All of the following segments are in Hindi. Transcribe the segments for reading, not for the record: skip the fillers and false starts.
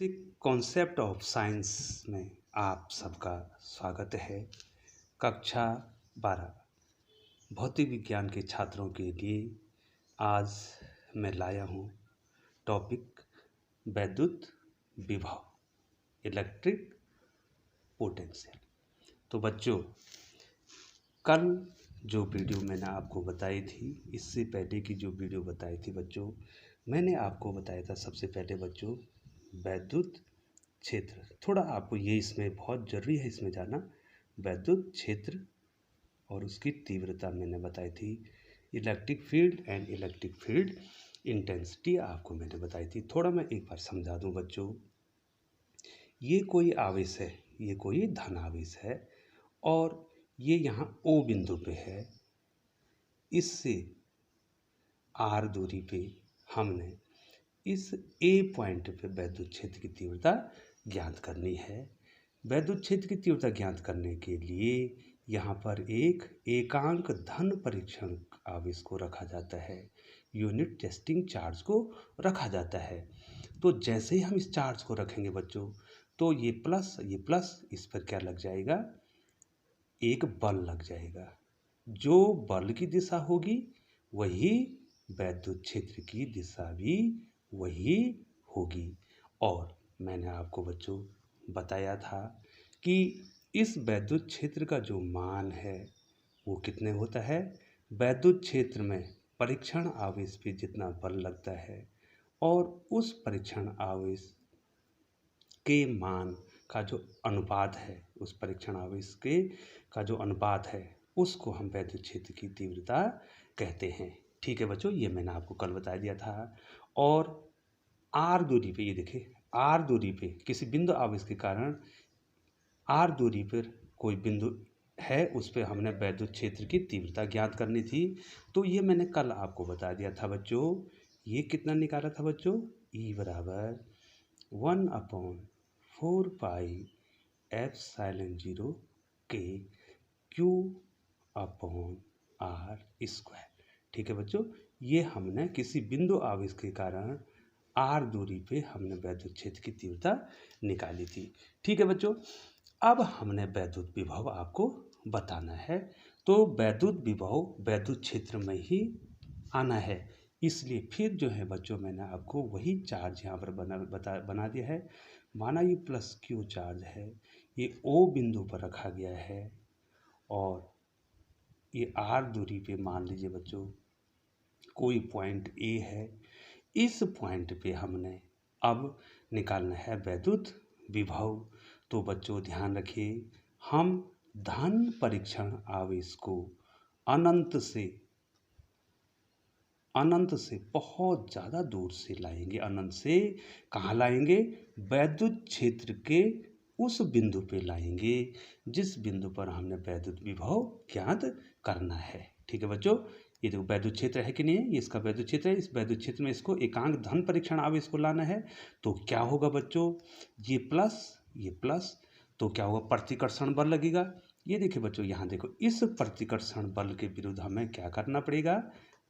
बेसिक कॉन्सेप्ट ऑफ साइंस में आप सबका स्वागत है। कक्षा 12 भौतिक विज्ञान के छात्रों के लिए आज मैं लाया हूँ टॉपिक वैद्युत विभव इलेक्ट्रिक पोटेंशियल। तो बच्चों, कल जो वीडियो मैंने आपको बताई थी, इससे पहले की जो वीडियो बताई थी बच्चों, मैंने आपको बताया था सबसे पहले बच्चों वैद्युत क्षेत्र। थोड़ा आपको ये इसमें बहुत ज़रूरी है इसमें जाना। वैद्युत क्षेत्र और उसकी तीव्रता मैंने बताई थी। Electric field and electric field intensity आपको मैंने बताई थी। थोड़ा मैं एक बार समझा दूं बच्चों। ये कोई आवेश है, ये कोई धन आवेश है और ये यहाँ O बिंदु पे है। इससे R दूरी पे हमने इस A पॉइंट पे वैद्युत क्षेत्र की तीव्रता ज्ञात करनी है। वैद्युत क्षेत्र की तीव्रता ज्ञात करने के लिए यहाँ पर एक एकांक धन परीक्षण आवेश को रखा जाता है, यूनिट टेस्टिंग चार्ज को रखा जाता है। तो जैसे ही हम इस चार्ज को रखेंगे बच्चों, तो ये प्लस इस पर क्या लग जाएगा, एक बल लग जाएगा। जो बल की दिशा होगी वही वैद्युत क्षेत्र की दिशा भी वही होगी। और मैंने आपको बच्चों बताया था कि इस वैद्युत क्षेत्र का जो मान है वो कितने होता है। वैद्युत क्षेत्र में परीक्षण आवेश पे जितना बल लगता है और उस परीक्षण आवेश के मान का जो अनुपात है, उस परीक्षण आवेश के का जो अनुपात है, उसको हम वैद्युत क्षेत्र की तीव्रता कहते हैं। ठीक है बच्चों, ये मैंने आपको कल बता दिया था। और आर दूरी पे, ये देखिए आर दूरी पे किसी बिंदु आवेश के कारण आर दूरी पर कोई बिंदु है, उस पर हमने वैद्युत क्षेत्र की तीव्रता ज्ञात करनी थी। तो ये मैंने कल आपको बता दिया था बच्चों। ये कितना निकाला था बच्चों, E बराबर 1/4 पाई एप्सिलॉन 0 के Q/R²। ठीक है बच्चों, ये हमने किसी बिंदु आवेश के कारण आर दूरी पे हमने वैद्युत क्षेत्र की तीव्रता निकाली थी। ठीक है बच्चों, अब हमने वैद्युत विभव आपको बताना है। तो वैद्युत विभव वैद्युत क्षेत्र में ही आना है। इसलिए फिर जो है बच्चों, मैंने आपको वही चार्ज यहाँ पर बना दिया है। माना ये +Q चार्ज है, ये O बिंदु पर रखा गया है और ये R दूरी पे मान लीजिए बच्चों कोई पॉइंट A है। इस पॉइंट पे हमने अब निकालना है वैद्युत विभव। तो बच्चों ध्यान रखिए, हम धन परीक्षण आवेश को अनंत से बहुत ज़्यादा दूर से लाएंगे। अनंत से कहाँ लाएंगे, वैद्युत क्षेत्र के उस बिंदु पे लाएंगे जिस बिंदु पर हमने वैद्युत विभव ज्ञात करना है। ठीक है बच्चों, ये देखो वैद्युत क्षेत्र है कि नहीं है, ये इसका वैद्युत क्षेत्र है। इस वैद्युत क्षेत्र में इसको एकांक धन परीक्षण आवेश को लाना है। तो क्या होगा बच्चों, ये प्लस, तो क्या होगा, प्रतिकर्षण बल लगेगा। ये देखिए बच्चों, यहाँ देखो, इस प्रतिकर्षण बल के विरुद्ध हमें क्या करना पड़ेगा,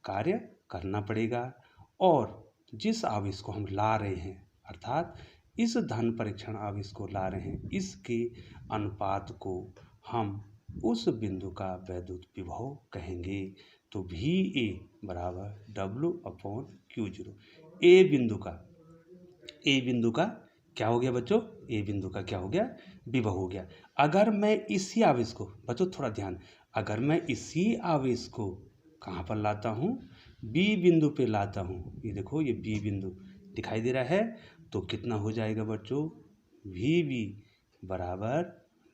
कार्य करना पड़ेगा। और जिस आवेश को हम ला रहे हैं, अर्थात इस धन परीक्षण आवेश को ला रहे हैं, इसके अनुपात को हम उस बिंदु का वैद्युत विभव कहेंगे। तो VA बराबर W/Q0। ए बिंदु का क्या हो गया बच्चों, ए बिंदु का क्या हो गया, विभव हो गया। अगर मैं इसी आवेश को, बच्चों थोड़ा ध्यान, अगर मैं इसी आवेश को कहाँ पर लाता हूँ, B बिंदु पे लाता हूँ, ये देखो ये B बिंदु दिखाई दे रहा है, तो कितना हो जाएगा बच्चों, VB बराबर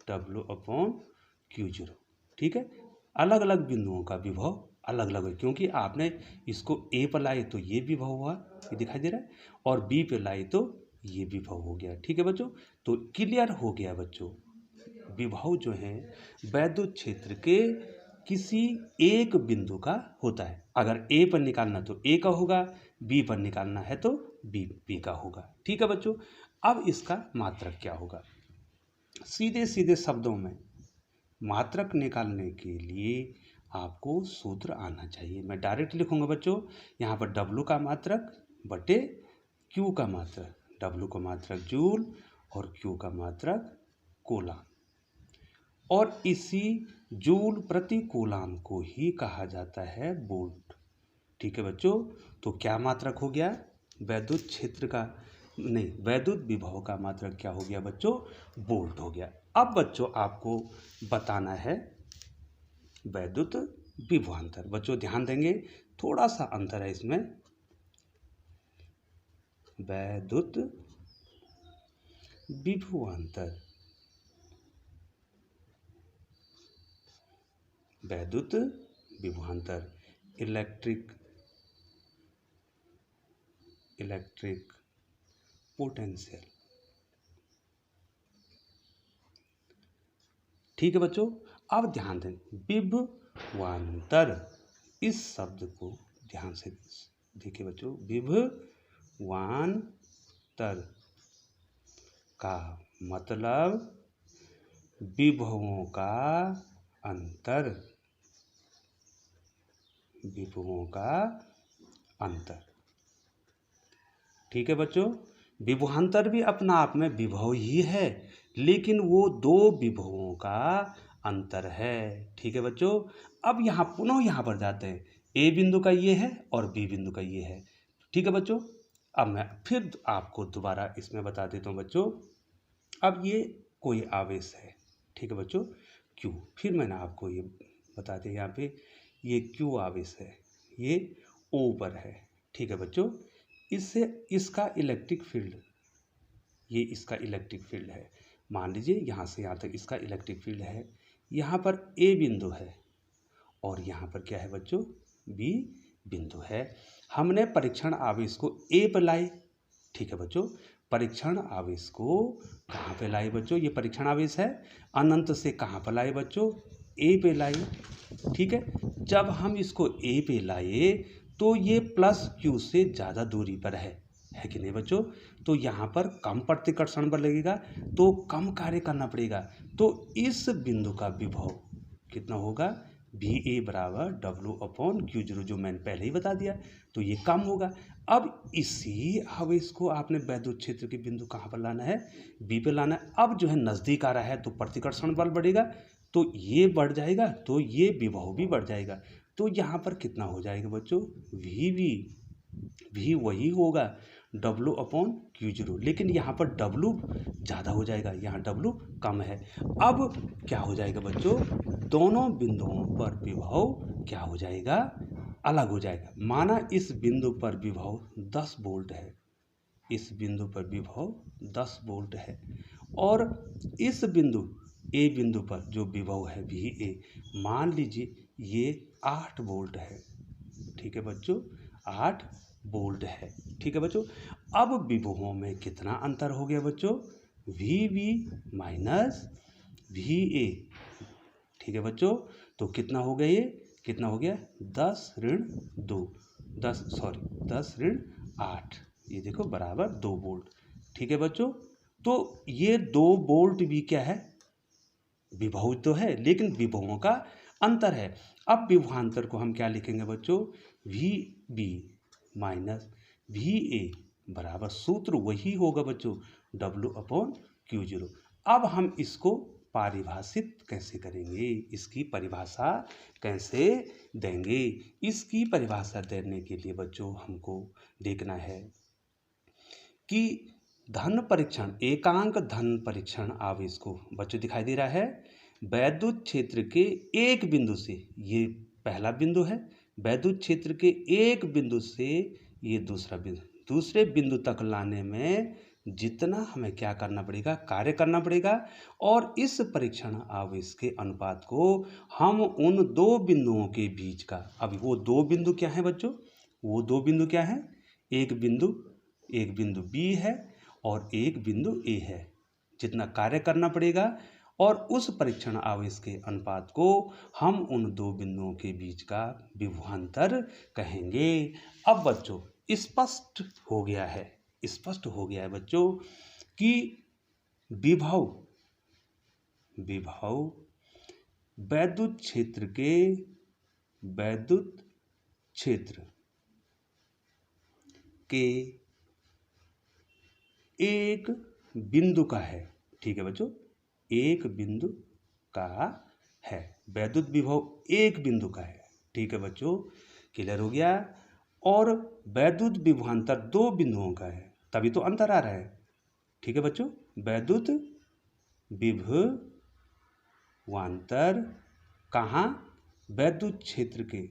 W/Q0। ठीक है, अलग अलग बिंदुओं का विभव अलग अलग है, क्योंकि आपने इसको A पर लाए तो ये विभव हुआ, ये दिखाई दे रहा है, और B पे लाए तो ये विभव हो गया। ठीक है बच्चों, तो क्लियर हो गया बच्चों। विभव जो है वैद्युत क्षेत्र के किसी एक बिंदु का होता है। अगर A पर निकालना तो A का होगा, B पर निकालना है तो B का होगा। ठीक है बच्चों, अब इसका मात्रक क्या होगा, सीधे सीधे शब्दों में मात्रक निकालने के लिए आपको सूत्र आना चाहिए। मैं डायरेक्ट लिखूंगा बच्चों, यहाँ पर W का मात्रक बटे Q का मात्रक, W का मात्रक जूल और Q का मात्रक कूलाम। और इसी जूल प्रति कूलाम को ही कहा जाता है वोल्ट। ठीक है बच्चों, तो क्या मात्रक हो गया? वैद्युत क्षेत्र का नहीं, वैद्युत विभव का मात्रक क्या हो गया बच्चों? वोल्ट हो गया। अब बच्चों आपको बताना है वैद्युत विभवांतर। बच्चों ध्यान देंगे, थोड़ा सा अंतर है इसमें। वैद्युत विभवांतर, वैद्युत विभवांतर, इलेक्ट्रिक पोटेंशियल। ठीक है बच्चों, अब ध्यान दें, विभवांतर इस शब्द को ध्यान से देखिए बच्चों। विभवांतर का मतलब विभवों का अंतर, विभवों का अंतर। ठीक है बच्चों, विभवांतर भी अपना आप में विभव ही है, लेकिन वो दो विभवों का अंतर है। ठीक है बच्चों, अब यहाँ पुनः यहाँ पर जाते हैं। ए बिंदु का ये है और बी बिंदु का ये है। ठीक है बच्चों, अब मैं फिर आपको दोबारा इसमें बता देता हूँ बच्चों। अब ये कोई आवेश है, ठीक है बच्चों, क्यू। फिर मैंने आपको ये बता दिया, यहाँ पे ये क्यू आवेश है, ये ओ पर है। ठीक है बच्चों, इससे इसका इलेक्ट्रिक फील्ड, ये इसका इलेक्ट्रिक फील्ड है। मान लीजिए यहाँ से यहाँ तक इसका इलेक्ट्रिक फील्ड है। यहाँ पर ए बिंदु है और यहाँ पर क्या है बच्चों? बी बिंदु है। हमने परीक्षण आवेश को ए पर लाए। ठीक है बच्चों, परीक्षण आवेश को कहाँ पे लाए बच्चों? ये परीक्षण आवेश है, अनंत से कहाँ पर लाए बच्चों? ए पे लाए। ठीक है, जब हम इसको ए पे लाए तो ये प्लस क्यू से ज़्यादा दूरी पर है कि नहीं बच्चों? तो यहाँ पर कम प्रतिकर्षण बल लगेगा, तो कम कार्य करना पड़ेगा। तो इस बिंदु का विभव कितना होगा? VA बराबर W/Q0, जो मैंने पहले ही बता दिया, तो ये कम होगा। अब इसी आवेश को आपने वैद्युत क्षेत्र के बिंदु कहाँ पर लाना है? B पे लाना है। अब जो है नज़दीक आ रहा है तो प्रतिकर्षण बल बढ़ेगा, तो ये बढ़ जाएगा, तो ये विभव भी बढ़ जाएगा। तो यहाँ पर कितना हो जाएगा बच्चों? V वही होगा W/Q0, लेकिन यहाँ पर W ज़्यादा हो जाएगा, यहाँ W कम है। अब क्या हो जाएगा बच्चों? दोनों बिंदुओं पर विभव क्या हो जाएगा? अलग हो जाएगा। माना इस बिंदु पर विभव 10 वोल्ट है, इस बिंदु पर विभव 10 वोल्ट है, और इस बिंदु ए बिंदु पर जो विभव है VA, मान लीजिए ये 8 वोल्ट है। ठीक है बच्चों, 8 वोल्ट है। ठीक है बच्चों, अब विभवों में कितना अंतर हो गया बच्चों? VB minus VA। ठीक है बच्चों, तो कितना हो गया? ये कितना हो गया? 10 ऋण 2, 10 ऋण 8, ये देखो बराबर 2 वोल्ट। ठीक है बच्चों, तो ये 2 वोल्ट भी क्या है? विभव तो है, लेकिन विभवों का अंतर है। अब विभवांतर को हम क्या लिखेंगे बच्चों? VB माइनस VA बराबर, सूत्र वही होगा बच्चों, W/Q0। अब हम इसको परिभाषित कैसे करेंगे? इसकी परिभाषा कैसे देंगे? इसकी परिभाषा देने के लिए बच्चों हमको देखना है कि धन परीक्षण, एकांक धन परीक्षण आवेश को बच्चों दिखाई दे रहा है वैद्युत क्षेत्र के एक बिंदु से, ये पहला बिंदु है, वैद्युत क्षेत्र के एक बिंदु से ये दूसरा बिंदु, दूसरे बिंदु तक लाने में जितना हमें क्या करना पड़ेगा? कार्य करना पड़ेगा। और इस परीक्षण आवेश के अनुपात को हम उन दो बिंदुओं के बीच का, अब वो दो बिंदु क्या है बच्चों? वो दो बिंदु क्या है? एक बिंदु B है और एक बिंदु A है। जितना कार्य करना पड़ेगा और उस परीक्षण आवेश के अनुपात को हम उन दो बिंदुओं के बीच का विभवांतर कहेंगे। अब बच्चों स्पष्ट हो गया है बच्चों कि विभव वैद्युत क्षेत्र के एक बिंदु का है। ठीक है बच्चों, एक बिंदु का है। वैद्युत विभव एक बिंदु का है। ठीक है बच्चों, क्लियर हो गया। और वैद्युत विभवांतर दो बिंदुओं का है, तभी तो अंतर आ रहा है। ठीक है बच्चों, वैद्युत विभवांतर कहाँ? वैद्युत क्षेत्र के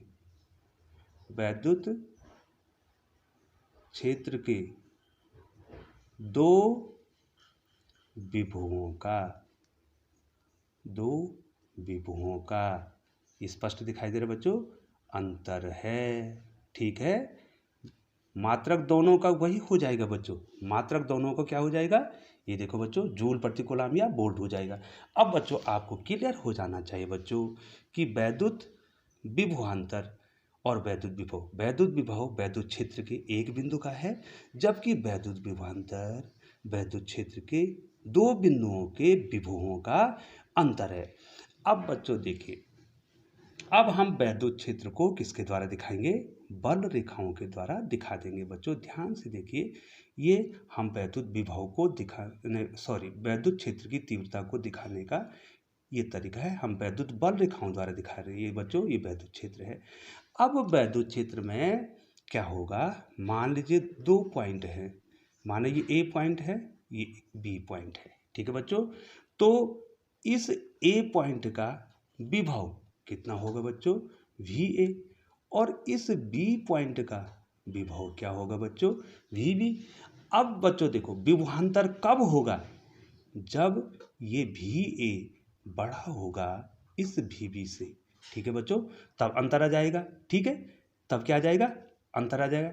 दो विभवों का स्पष्ट दिखाई दे रहा है बच्चों, अंतर है। ठीक है, मात्रक दोनों का वही हो जाएगा बच्चों, मात्रक दोनों को क्या हो जाएगा? ये देखो बच्चों, जूल प्रति कूलम या वोल्ट हो जाएगा। अब बच्चों आपको क्लियर हो जाना चाहिए बच्चों कि वैद्युत विभवांतर और वैद्युत विभव वैद्युत क्षेत्र के एक बिंदु का है, जबकि वैद्युत विभवांतर वैद्युत क्षेत्र के दो बिंदुओं के विभवों का अंतर है। अब बच्चों देखिए, अब हम वैद्युत क्षेत्र को किसके द्वारा दिखाएंगे? बल रेखाओं के द्वारा दिखा देंगे बच्चों। ध्यान से देखिए, ये हम वैद्युत विभव को वैद्युत क्षेत्र की तीव्रता को दिखाने का ये तरीका है। हम वैद्युत बल रेखाओं द्वारा दिखा रहे हैं। ये बच्चों, ये वैद्युत क्षेत्र है। अब वैद्युत क्षेत्र में क्या होगा? मान लीजिए दो पॉइंट है, माने ये ए पॉइंट है, ये बी पॉइंट है। ठीक है बच्चों, तो इस ए पॉइंट का विभव कितना होगा बच्चों? V A. और इस बी पॉइंट का विभव क्या होगा बच्चों? V B. अब बच्चों देखो, विभवांतर कब होगा? जब ये वी ए बड़ा होगा इस वी बी से। ठीक है बच्चों, तब अंतर आ जाएगा। ठीक है, तब क्या आ जाएगा? अंतर आ जाएगा,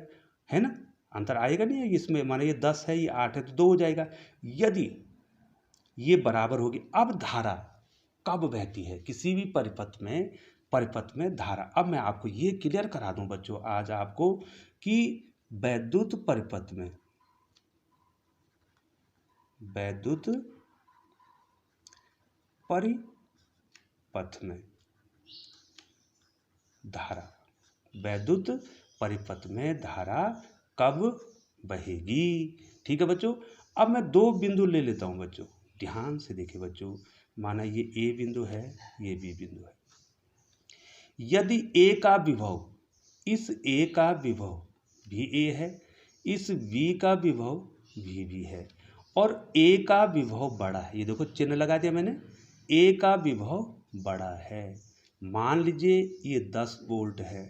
है ना? अंतर आएगा नहीं है इसमें, माने ये 10 है, ये 8 है, तो 2 हो जाएगा। यदि ये बराबर होगी, अब धारा कब बहती है किसी भी परिपथ में धारा? अब मैं आपको ये क्लियर करा दूं बच्चों आज आपको कि वैद्युत परिपथ में वैद्युत परिपथ में धारा कब बहेगी? ठीक है बच्चों, अब मैं दो बिंदु ले लेता हूं बच्चों। ध्यान से देखिए बच्चों, माना ये ए बिंदु है, ये बी बिंदु है। यदि ए का विभव, इस ए का विभव भी ए है, इस बी का विभव भी बी है, और ए का विभव बड़ा है, ये देखो चिन्ह लगा दिया मैंने, ए का विभव बड़ा है। मान लीजिए ये 10 वोल्ट है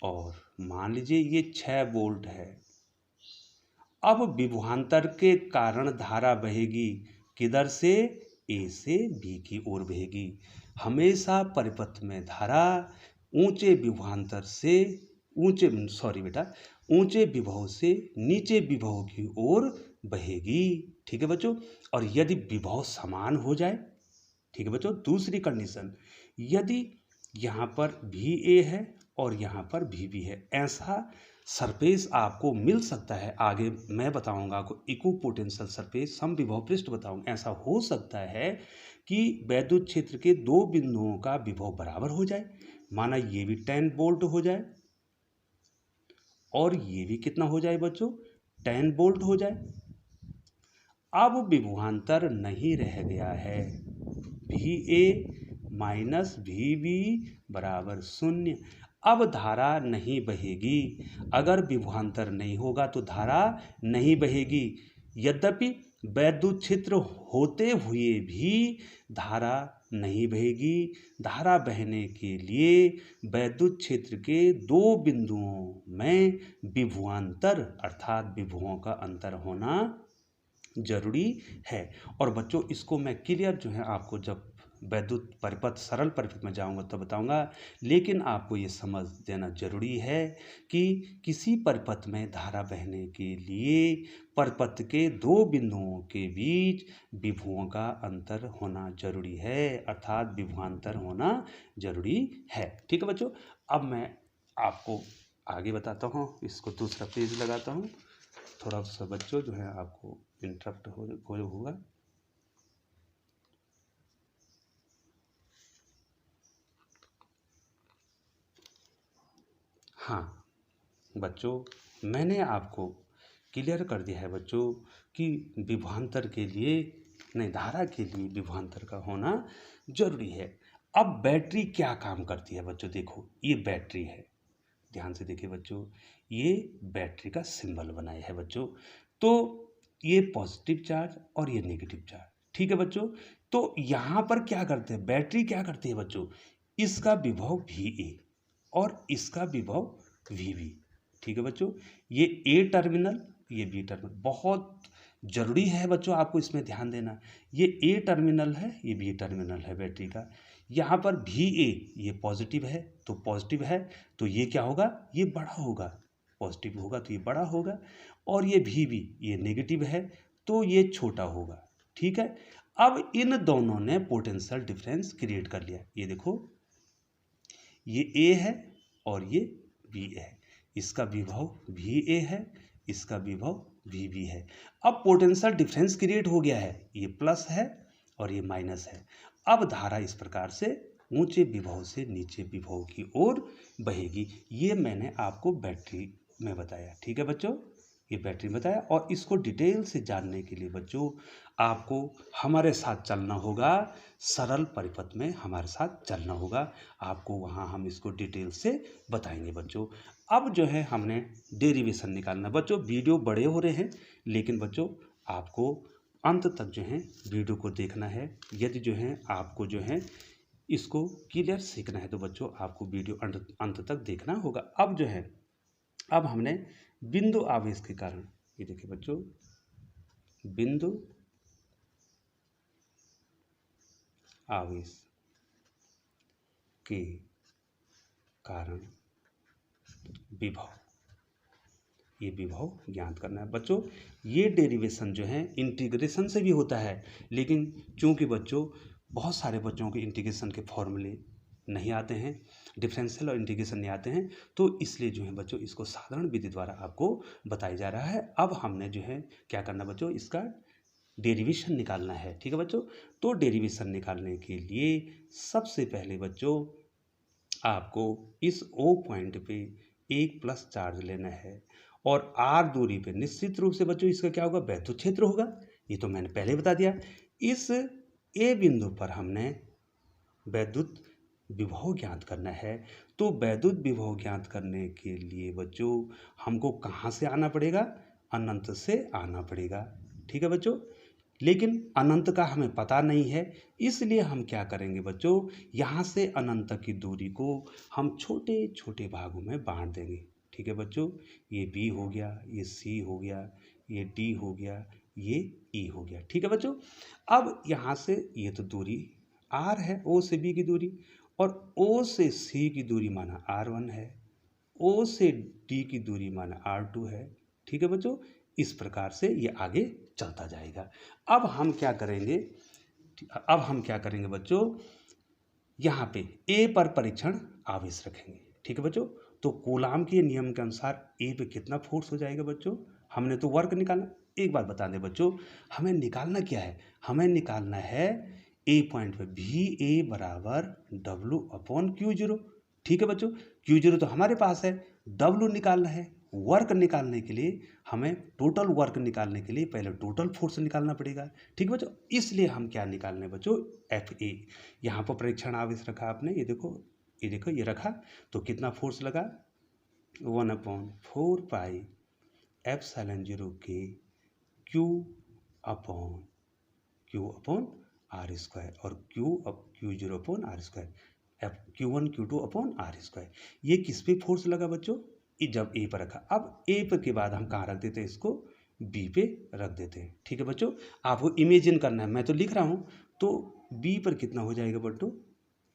और मान लीजिए ये 6 वोल्ट है। अब विभवांतर के कारण धारा बहेगी किधर से? ए से बी की ओर बहेगी। हमेशा परिपथ में धारा ऊंचे विभवांतर से ऊंचे विभव से नीचे विभव की ओर बहेगी। ठीक है बच्चों, और यदि विभव समान हो जाए, ठीक है बच्चों, दूसरी कंडीशन, यदि यहाँ पर भी ए है और यहाँ पर भी है, ऐसा सरफेस आपको मिल सकता है। आगे मैं बताऊंगा आपको इक्विपोटेंशियल सरफेस, समविभव पृष्ठ बताऊंगा। ऐसा हो सकता है कि वैद्युत क्षेत्र के दो बिंदुओं का विभव बराबर हो जाए, माना ये भी 10 वोल्ट हो जाए और ये भी कितना हो जाए बच्चों? 10 वोल्ट हो जाए। अब विभवांतर नहीं रह गया है, V A minus V B बराबर 0। अब धारा नहीं बहेगी। अगर विभवांतर नहीं होगा तो धारा नहीं बहेगी। यद्यपि वैद्युत क्षेत्र होते हुए भी धारा नहीं बहेगी। धारा बहने के लिए वैद्युत क्षेत्र के दो बिंदुओं में विभवांतर अर्थात विभवों का अंतर होना जरूरी है। और बच्चों इसको मैं क्लियर जो है आपको जब वैद्युत परिपथ सरल परिपथ में जाऊंगा तो बताऊंगा, लेकिन आपको ये समझ देना जरूरी है कि किसी परिपथ में धारा बहने के लिए परिपथ के दो बिंदुओं के बीच विभवों का अंतर होना जरूरी है, अर्थात विभवांतर होना जरूरी है। ठीक है बच्चों, अब मैं आपको आगे बताता हूँ, इसको दूसरा पेज लगाता हूँ। थोड़ा सा बच्चों जो है आपको इंटरप्ट होगा। हाँ बच्चों, मैंने आपको क्लियर कर दिया है बच्चों कि विभवांतर के लिए, नहीं, धारा के लिए विभवांतर का होना जरूरी है। अब बैटरी क्या काम करती है बच्चों, देखो ये बैटरी है, ध्यान से देखिए बच्चों, ये बैटरी का सिंबल बनाया है बच्चों। तो ये पॉजिटिव चार्ज और ये नेगेटिव चार्ज, ठीक है बच्चों। तो यहाँ पर क्या करते हैं, बैटरी क्या करती है बच्चों, इसका विभव VA और इसका विभव VB, ठीक है बच्चों। ये A टर्मिनल, ये B टर्मिनल, बहुत जरूरी है बच्चों आपको इसमें ध्यान देना। ये A टर्मिनल है, ये B टर्मिनल है बैटरी का। यहाँ पर VA ये पॉजिटिव है, तो पॉजिटिव है तो ये क्या होगा, ये बड़ा होगा, पॉजिटिव होगा तो ये बड़ा होगा। और ये VB ये नेगेटिव है तो ये छोटा होगा, ठीक है। अब इन दोनों ने पोटेंशियल डिफरेंस क्रिएट कर लिया। ये देखो, ये A है और ये B है, इसका विभव VA है, इसका विभव VB है। अब पोटेंशियल डिफरेंस क्रिएट हो गया है, ये प्लस है और ये माइनस है। अब धारा इस प्रकार से ऊंचे विभव से नीचे विभव की ओर बहेगी। ये मैंने आपको बैटरी में बताया, ठीक है बच्चों, ये बैटरी बताया। और इसको डिटेल से जानने के लिए बच्चों आपको हमारे साथ चलना होगा, सरल परिपथ में हमारे साथ चलना होगा, आपको वहाँ हम इसको डिटेल से बताएंगे बच्चों। अब जो है हमने डेरिवेशन निकालना बच्चों, वीडियो बड़े हो रहे हैं लेकिन बच्चों आपको अंत तक जो है वीडियो को देखना है। यदि जो है आपको जो है इसको क्लियर सीखना है तो बच्चों आपको वीडियो अंत तक देखना होगा। अब जो है, अब हमने बिंदु आवेश के कारण, ये देखिए बच्चों, बिंदु आवेश के कारण विभव, ये विभव ज्ञात करना है बच्चों। ये डेरिवेशन जो है इंटीग्रेशन से भी होता है, लेकिन चूंकि बच्चों बहुत सारे बच्चों के इंटीग्रेशन के फॉर्मूले नहीं आते हैं, डिफरेंशियल और इंटीग्रेशन नहीं आते हैं, तो इसलिए जो है बच्चों इसको साधारण विधि द्वारा आपको बताया जा रहा है। अब हमने जो है क्या करना बच्चों, इसका डेरिवेशन निकालना है, ठीक है बच्चों। तो डेरिवेशन निकालने के लिए सबसे पहले बच्चों आपको इस O पॉइंट पे एक प्लस चार्ज लेना है और R दूरी पे निश्चित रूप से बच्चों इसका क्या होगा, वैद्युत क्षेत्र होगा, ये तो मैंने पहले बता दिया। इस A बिंदु पर हमने वैद्युत विभव ज्ञात करना है। तो वैद्युत विभव ज्ञात करने के लिए बच्चों हमको कहाँ से आना पड़ेगा, अनंत से आना पड़ेगा, ठीक है बच्चों। लेकिन अनंत का हमें पता नहीं है, इसलिए हम क्या करेंगे बच्चों, यहाँ से अनंत की दूरी को हम छोटे छोटे भागों में बांट देंगे, ठीक है बच्चों। ये B हो गया, ये C हो गया, ये D हो गया, ये E हो गया, ठीक है बच्चों। अब यहाँ से ये तो दूरी R है, O से B की दूरी, और O से C की दूरी माना R1 है, O से D की दूरी माना R2 है, ठीक है बच्चों। इस प्रकार से ये आगे चलता जाएगा। अब हम क्या करेंगे बच्चों, यहाँ पे A पर परीक्षण आवेश रखेंगे, ठीक है बच्चों। तो कूलाम के नियम के अनुसार A पे कितना फोर्स हो जाएगा बच्चों, हमने तो वर्क निकालना। एक बार बता दें बच्चों, हमें निकालना क्या है, हमें निकालना है A पॉइंट पे VA बराबर W/Q0, ठीक है बच्चों। Q0 तो हमारे पास है, W निकालना है। वर्क निकालने के लिए हमें, टोटल वर्क निकालने के लिए पहले टोटल फोर्स निकालना पड़ेगा, ठीक है बच्चों। इसलिए हम क्या निकालने बच्चों, FA। यहाँ पर परीक्षण आवेश रखा आपने, ये देखो ये रखा, तो कितना फोर्स लगा, 1/4 पाई ε0 के Q/R² और Q0/R², Q1 Q2/R²। ये किस पे फोर्स लगा बच्चों, जब A पर रखा। अब A पर के बाद हम कहाँ रख देते हैं, इसको B पे रख देते हैं, ठीक है बच्चों। आपको इमेजिन करना है, मैं तो लिख रहा हूँ। तो B पर कितना हो जाएगा बच्चों,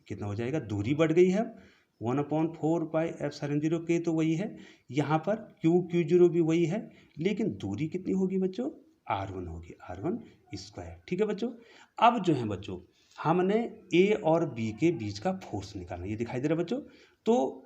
कितना हो जाएगा, दूरी बढ़ गई है, 1/4 पाई ε0 के तो वही है, यहाँ पर Q0 भी वही है, लेकिन दूरी कितनी होगी बच्चों, R1 होगी, R1², ठीक है बच्चों। अब जो है बच्चों हमने A और B के बीच का फोर्स निकालना, ये दिखाई दे रहा है बच्चों। तो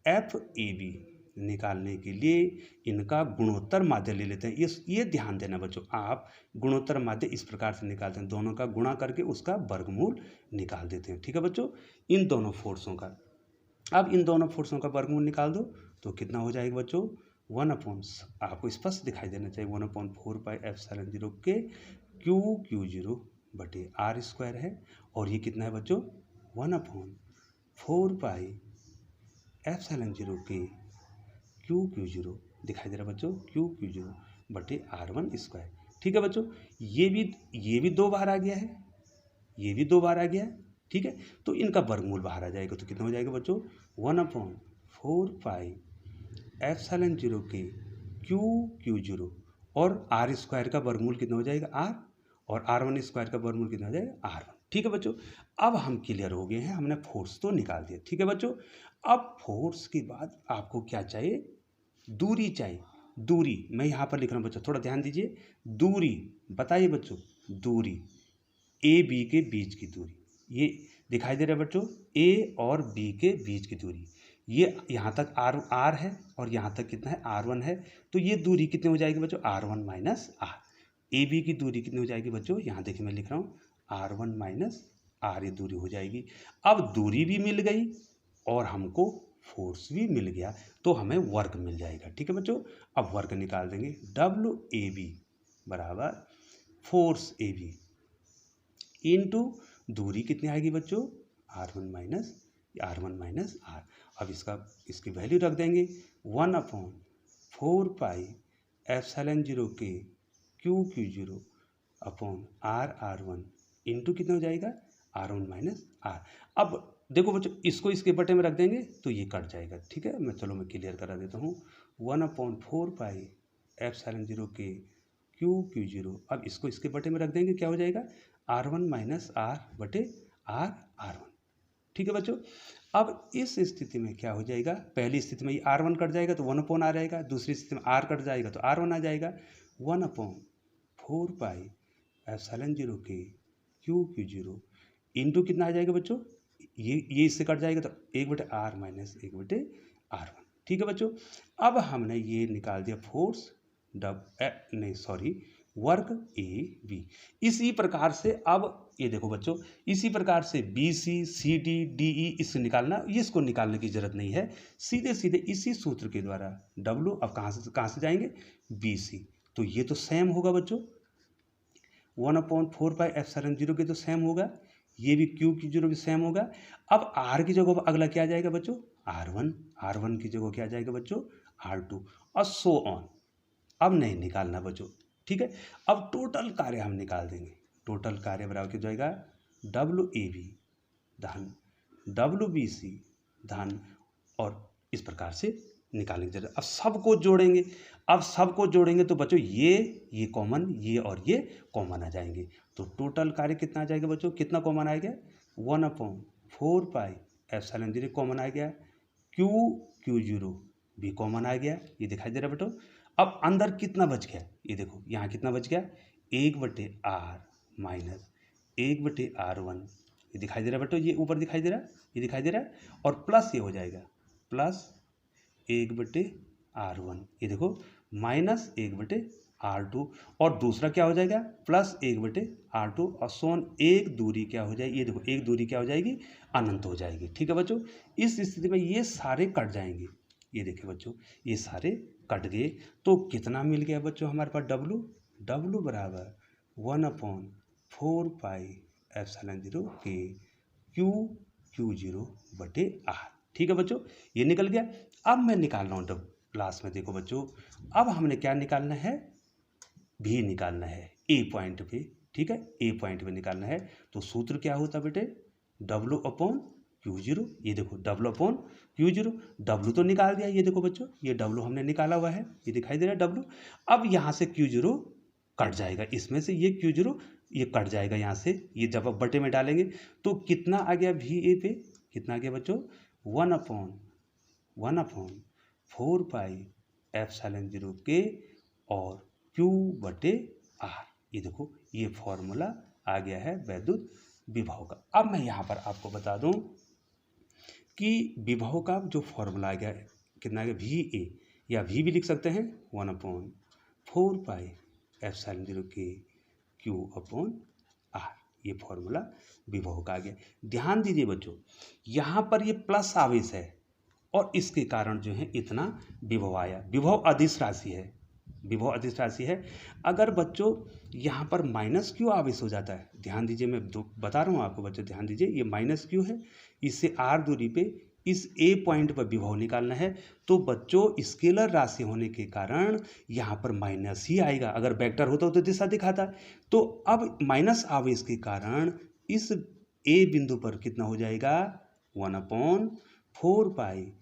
FAB निकालने के लिए इनका गुणोत्तर माध्य ले लेते हैं। ये ध्यान देना बच्चों, आप गुणोत्तर माध्य इस प्रकार से निकालते हैं, दोनों का गुणा करके उसका वर्गमूल निकाल देते हैं, ठीक है बच्चों, इन दोनों फोर्सों का। अब इन दोनों फोर्सों का वर्गमूल निकाल दो तो कितना हो जाएगा बच्चों, 1 अपॉन, आपको स्पष्ट दिखाई देना चाहिए, 1/4 पाई एप्सिलॉन 0 के क्यू0 बटे आर स्क्वायर है। और ये कितना है बच्चों, 1/4 पाई एप्सिलॉन 0 के क्यू0 दिखाई दे रहा है बच्चों, क्यू0 बटे R1 स्क्वायर। ठीक है बच्चों, ये भी 2 बार आ गया है, ये भी 2 बार आ गया है। ठीक है, तो इनका वर्गमूल बाहर आ जाएगा, तो कितना हो जाएगा बच्चों, 1/4 पाई एप्सिलॉन 0 के क्यू0 और आर स्क्वायर का वर्गमूल कितना हो जाएगा, आर, और R1 स्क्वायर का वर्गमूल कितना हो जाएगा, R1। ठीक है बच्चों, अब हम क्लियर हो गए हैं, हमने फोर्स तो निकाल दिया। ठीक है बच्चों, अब फोर्स के बाद आपको क्या चाहिए, दूरी चाहिए। दूरी मैं यहाँ पर लिख रहा हूँ बच्चों, थोड़ा ध्यान दीजिए। दूरी बताइए बच्चों, दूरी ए बी के बीच की दूरी, ये दिखाई दे रहा है बच्चों, ए और बी के बीच की दूरी, ये यहाँ तक आर है और यहाँ तक कितना है, R1 है। तो ये दूरी कितनी हो जाएगी बच्चों, R1 minus are. A B की दूरी कितनी हो जाएगी बच्चों, यहाँ देखिए मैं लिख रहा हूँ, R1 माइनस आर, ये दूरी हो जाएगी। अब दूरी भी मिल गई और हमको फोर्स भी मिल गया, तो हमें वर्क मिल जाएगा। ठीक है बच्चों, अब वर्क निकाल देंगे, WAB बराबर फोर्स AB इंटू दूरी कितनी आएगी बच्चों, R1 माइनस आर। अब इसकी वैल्यू रख देंगे, 1/4 पाई एप्सिलॉन 0 के क्यू0 अपॉन R1 इंटू कितना हो जाएगा, R1 माइनस आर। अब देखो बच्चों, इसको इसके बटे में रख देंगे तो ये कट जाएगा। ठीक है, मैं क्लियर करा देता हूँ, 1/4 पाई एप्सिलॉन 0 के क्यू0। अब इसको इसके बटे में रख देंगे, क्या हो जाएगा, R1 माइनस आर बटे R1। ठीक है बच्चों, अब इस स्थिति में क्या हो जाएगा, पहली स्थिति में ये R1 कट जाएगा तो 1/4 आ जाएगा, दूसरी स्थिति में R कट जाएगा तो R1 आ जाएगा। 1/4 पाई एप्सिलॉन 0 के क्यू0 इंटू कितना आ जाएगा बच्चों, ये इससे कट जाएगा तो 1/R माइनस 1/R1। ठीक है बच्चों, अब हमने ये निकाल दिया फोर्स वर्क AB। इसी प्रकार से अब ये देखो बच्चों, इसी प्रकार से BC CD DE इसको निकालने की जरूरत नहीं है, सीधे सीधे इसी सूत्र के द्वारा W, अब कहाँ से जाएंगे, BC, तो ये तो सेम होगा बच्चों, 1/4 पाई एप्सिलॉन 0 के तो सेम होगा, ये भी क्यू0 भी सेम होगा। अब R की जगह अगला क्या आ जाएगा बच्चों, R1 की जगह क्या आ जाएगा बच्चों, R2, और सो ऑन। अब नहीं निकालना बच्चों। ठीक है, अब टोटल कार्य हम निकाल देंगे, टोटल कार्य बराबर क्या हो जाएगा, WAB धन WBC धन, और इस प्रकार से निकालने की जरूरत। अब सबको जोड़ेंगे तो बच्चों ये कॉमन, ये और ये कॉमन आ जाएंगे, तो टोटल कार्य कितना आ जाएगा बच्चों, कितना कॉमन आ गया, 1/4 पाई एप्सिलॉन 0 कॉमन आ गया, क्यू0 भी कॉमन आ गया, ये दिखाई दे रहा है बच्चों। अब अंदर कितना बच गया, ये देखो यहाँ कितना बच गया, 1/R माइनस 1/R1, ये दिखाई दे रहा है बच्चों, ये ऊपर दिखाई दे रहा है, ये दिखाई दे रहा है, और प्लस ये हो जाएगा, प्लस 1/R1, ये देखो माइनस 1/R2, और दूसरा क्या हो जाएगा, प्लस 1/R2, और सोन एक दूरी क्या हो जाएगी, ये देखो एक दूरी क्या हो जाएगी, अनंत हो जाएगी। ठीक है बच्चों, इस स्थिति में ये सारे कट जाएंगे, ये देखिए बच्चों, ये सारे कट गए, तो कितना मिल गया बच्चों हमारे पास, W बराबर 1/4 पाई एप्सिलॉन 0 के क्यू0 बटे R। ठीक है बच्चों, ये निकल गया। अब मैं निकाल रहा हूँ लास्ट में, देखो बच्चों, अब हमने क्या निकालना है, भी निकालना है ए पॉइंट पे। ठीक है, ए पॉइंट पे निकालना है, तो सूत्र क्या होता बेटे, W/Q0, ये देखो W/Q0, W तो निकाल दिया, ये देखो बच्चों, ये W हमने निकाला हुआ है, ये दिखाई दे रहा है W। अब यहाँ से Q0 कट जाएगा, इसमें से ये Q0 ये कट जाएगा यहाँ से, ये जब आप बटे में डालेंगे तो कितना आ गया, VA पे कितना आ गया बच्चों, 1/4 पाई एप्सिलॉन 0 के और Q/R। ये देखो ये फॉर्मूला आ गया है विद्युत विभव का। अब मैं यहाँ पर आपको बता दूं कि विभव का जो फॉर्मूला आ गया है, कितना आ गया, VA, या V भी लिख सकते हैं, 1/4 पाई एप्सिलॉन 0 के Q/R, ये फॉर्मूला विभव का आ गया। ध्यान दीजिए बच्चों, यहाँ पर ये प्लस आवेश है और इसके कारण जो है इतना विभव आया। विभव अदिश राशि है, विभव अदिश राशि है। अगर बच्चों यहाँ पर माइनस क्यू आवेश हो जाता है, ध्यान दीजिए, मैं बता रहा हूँ आपको बच्चों, ध्यान दीजिए, ये माइनस क्यू है, इससे आर दूरी पे इस ए पॉइंट पर विभव निकालना है। तो बच्चों स्केलर राशि होने के कारण यहाँ पर माइनस ही आएगा। अगर वेक्टर होता तो दिशा दिखाता। तो अब माइनस आवेश के कारण इस ए बिंदु पर कितना हो जाएगा, 1/4 पाई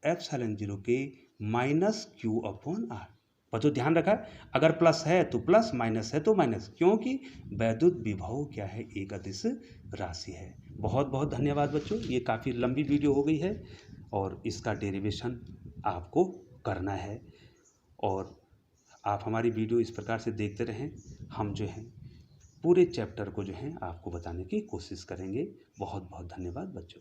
एप्सिलॉन 0 के माइनस क्यू अपॉन आर। बच्चों ध्यान रखा, अगर प्लस है तो प्लस, माइनस है तो माइनस, क्योंकि वैद्युत विभव क्या है, एक अदिश राशि है। बहुत बहुत धन्यवाद बच्चों, ये काफ़ी लंबी वीडियो हो गई है और इसका डेरिवेशन आपको करना है। और आप हमारी वीडियो इस प्रकार से देखते रहें, हम जो है पूरे चैप्टर को जो है आपको बताने की कोशिश करेंगे। बहुत बहुत धन्यवाद बच्चों।